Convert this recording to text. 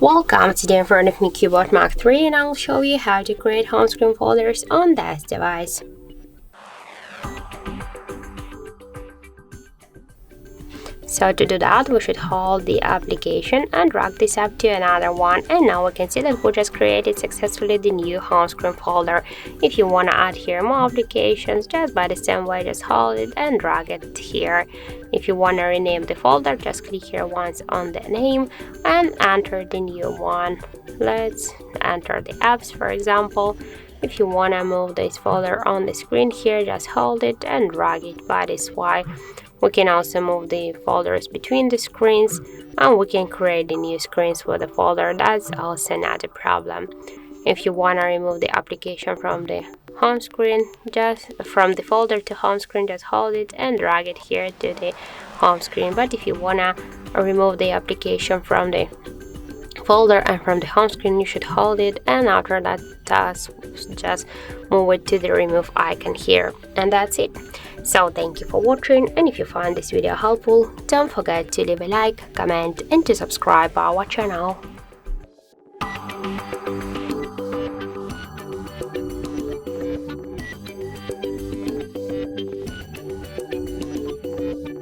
Welcome, today in front of me CUBOT Max 3 and I'll show you how to create home screen folders on this device. So to do that, we should hold the application and drag this up to another one, and now we can see that we just created successfully the new home screen folder. If you want to add here more applications, just by the same way, just hold it and drag it here. If you want to rename the folder, just click here once on the name and enter the new one. Let's enter the apps, for example. If you want to move this folder on the screen here, just hold it and drag it by this way. We can also move the folders between the screens, and we can create the new screens for the folder. That's also not a problem. If you want to remove the application from the home screen, just from the folder to home screen, just hold it and drag it here to the home screen. But if you want to remove the application from the folder and from the home screen, you should hold it, and after that task, just move it to the remove icon here, and that's it. So thank you for watching, and if you find this video helpful, don't forget to leave a like, comment and to subscribe our channel.